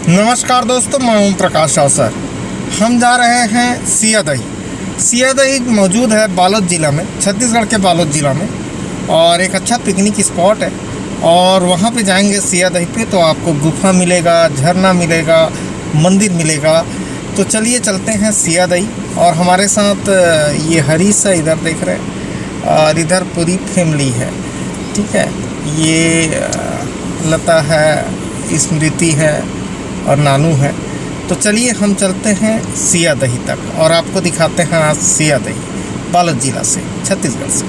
नमस्कार दोस्तों, मैं ओम प्रकाश अवसर। हम जा रहे हैं सियादही। सियादही मौजूद है बालोद ज़िला में, छत्तीसगढ़ के बालोद ज़िला में, और एक अच्छा पिकनिक स्पॉट है। और वहाँ पे जाएंगे सियादही पे तो आपको गुफा मिलेगा, झरना मिलेगा, मंदिर मिलेगा। तो चलिए चलते हैं सियादही। और हमारे साथ ये हरीश है, इधर देख रहे हैं, और इधर पूरी फैमिली है। ठीक है, ये लता है, स्मृति है और नानू है। तो चलिए हम चलते हैं सियादही तक और आपको दिखाते हैं आज सियादही बालोद जिला से, छत्तीसगढ़ से।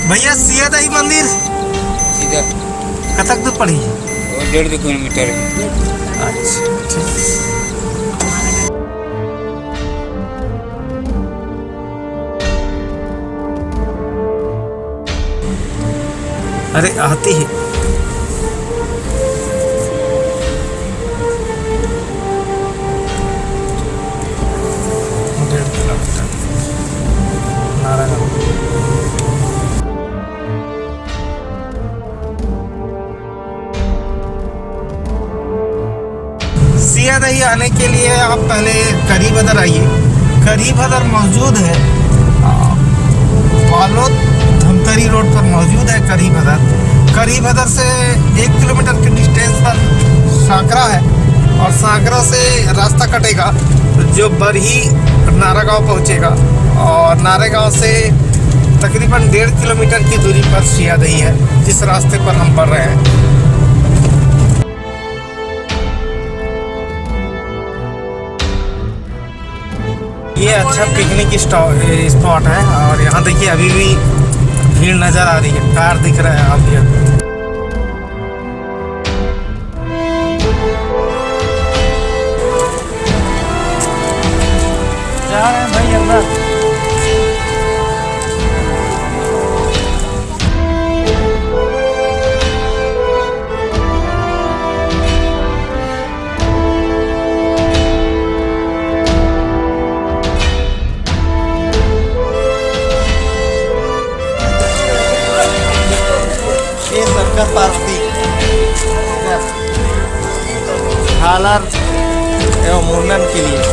भैया सियादही मंदिर सीधा कतक दूर पड़ी? 1.5 किलोमीटर है। अच्छा, ठीक। अरे आती है। सियादही आने के लिए आप पहले करीबदर आइए। करीबदर मौजूद है बालोद धमतरी रोड पर मौजूद है करीबदर। करीबदर से 1 किलोमीटर के डिस्टेंस पर सांकरा है, और सांकरा से रास्ता कटेगा जो बरही नारागांव पहुंचेगा, और नारागांव से तकरीबन 1.5 किलोमीटर की दूरी पर सियादही है, जिस रास्ते पर हम बढ़ रहे हैं। ये अच्छा पिकनिक स्पॉट है। और यहाँ देखिए अभी भी भीड़ नज़र आ रही है, कार दिख रहा है आप ये। जा रहे हैं भाई अंदर। पार्वती झालर एवं मुंडन के लिए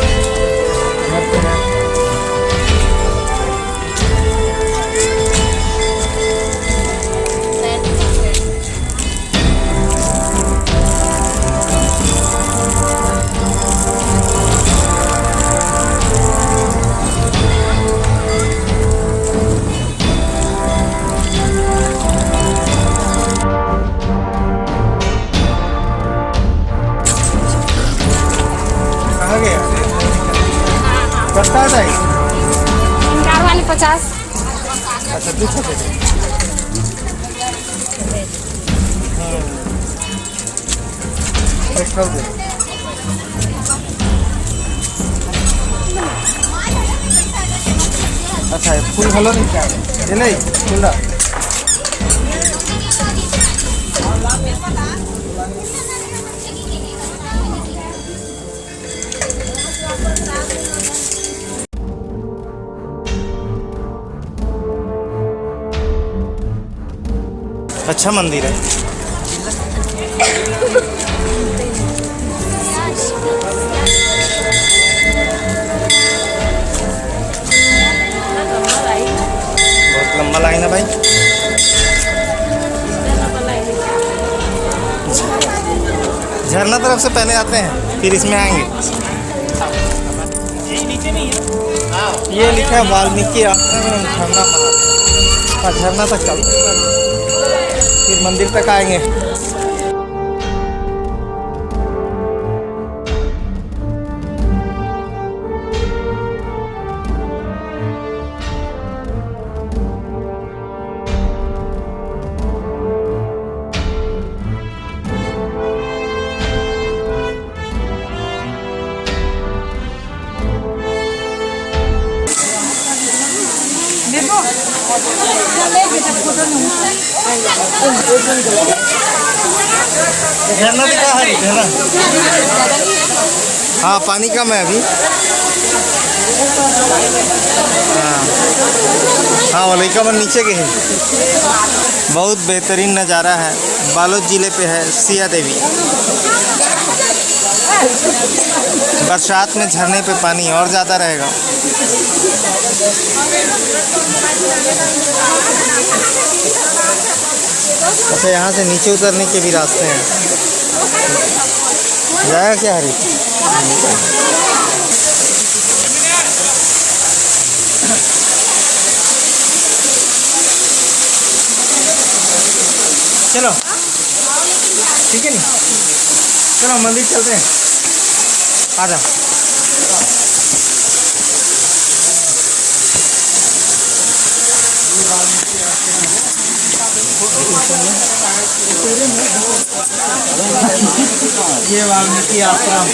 बता है 50। अच्छा, दूसरा दे। अच्छा, फूल हलो नहीं क्या ये नहीं फूल अच्छा मंदिर है। बहुत लंबा लाइन है भाई। झरना तरफ से पहले आते हैं, फिर इसमें आएंगे। ये लिखा है वाल्मीकि आश्रम झरना महाराज। झरना तक चलते फिर मंदिर तक आएंगे। देखो झरना दिखा है झरना। हाँ पानी कम है अभी। हाँ वाले का नीचे के है। बहुत बेहतरीन नज़ारा है। बालोद ज़िले पे है सिया देवी। बरसात में झरने पे पानी और ज़्यादा रहेगा। अच्छा यहाँ से नीचे उतरने के भी रास्ते हैं। जाएगा क्या हरी? चलो ठीक है नहीं, चलो मंदिर चलते हैं। आ जाओ। ये वाल्मीकि आश्रम,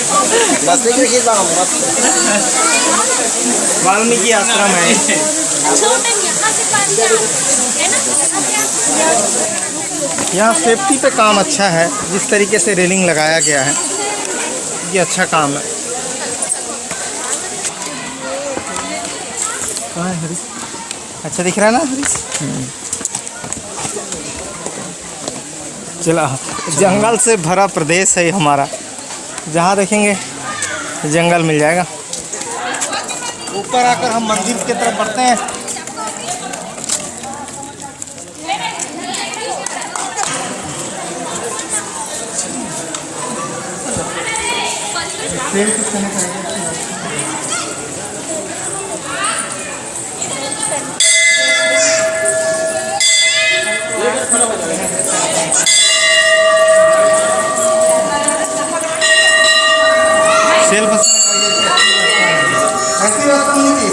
वाल्मीकि आश्रम है। यहाँ सेफ्टी पे काम अच्छा है। जिस तरीके से रेलिंग लगाया गया है ये अच्छा काम है। कहाँ है हरीश? अच्छा दिख रहा है ना हरीश? चला जंगल से भरा प्रदेश है हमारा। जहाँ देखेंगे जंगल मिल जाएगा। ऊपर आकर हम मंदिर की तरफ बढ़ते हैं। ऐसी बात नहीं थी।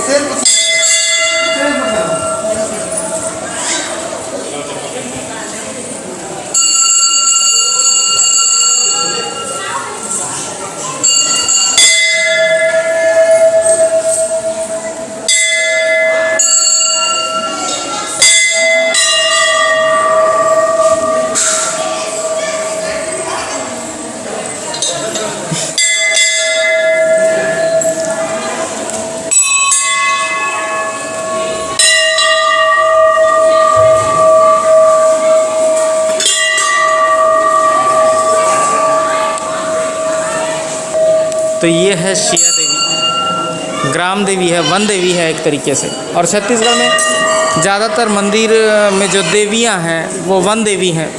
तो ये है सिया देवी, ग्राम देवी है, वन देवी है एक तरीके से। और छत्तीसगढ़ में ज़्यादातर मंदिर में जो देवियां हैं वो वन देवी हैं,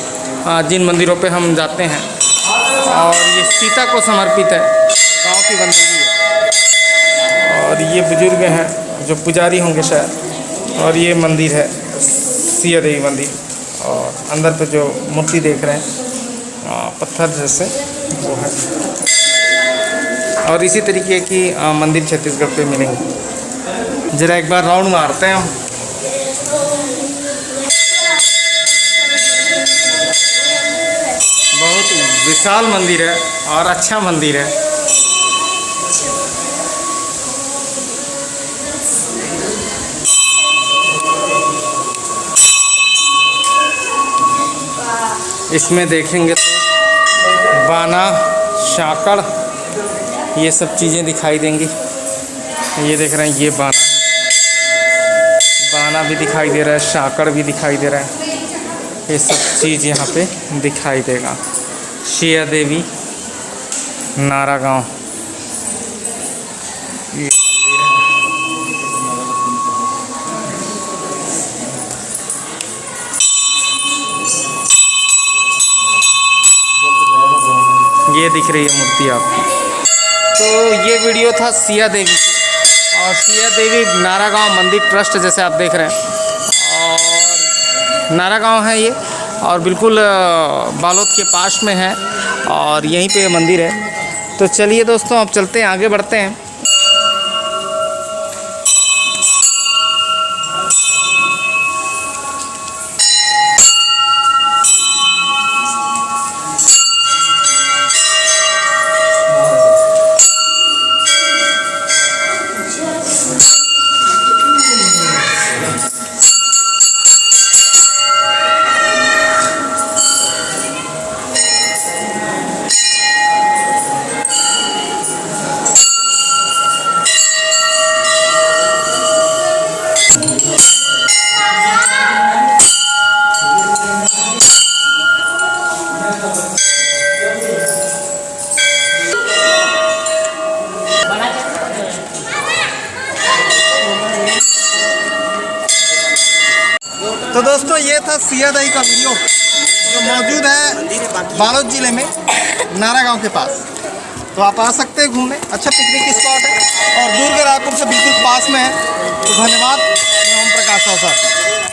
जिन मंदिरों पे हम जाते हैं। और ये सीता को समर्पित है, गांव की वन देवी है। और ये बुजुर्ग हैं जो पुजारी होंगे शायद। और ये मंदिर है सिया देवी मंदिर। और अंदर पे जो मूर्ति देख रहे हैं पत्थर जैसे वो है। और इसी तरीके की मंदिर छत्तीसगढ़ पे मिलेंगे। ज़रा एक बार राउंड मारते हैं हम। बहुत विशाल मंदिर है और अच्छा मंदिर है। इसमें देखेंगे तो बाना, शाकड़, ये सब चीज़ें दिखाई देंगी। ये देख रहे हैं ये बाना भी दिखाई दे रहा है, शाकड़ भी दिखाई दे रहा है। ये सब चीज़ यहाँ पे दिखाई देगा। सिया देवी नारा गांव ये मंदिर है। ये दिख रही है मूर्ति आपको। तो ये वीडियो था सिया देवी से। और सिया देवी नारा गांव मंदिर ट्रस्ट जैसे आप देख रहे हैं। और नारा गांव है ये, और बिल्कुल बालोद के पास में है। और यहीं पे मंदिर है। तो चलिए दोस्तों अब चलते हैं, आगे बढ़ते हैं। तो दोस्तों ये था सिया दही का वीडियो जो मौजूद है बालोद जिले में नारा गांव के पास। तो आप आ सकते हैं घूमने, अच्छा पिकनिक स्पॉट है और दुर्ग रायपुर से बिल्कुल पास में है। तो धन्यवाद, मैं ओम प्रकाश सर।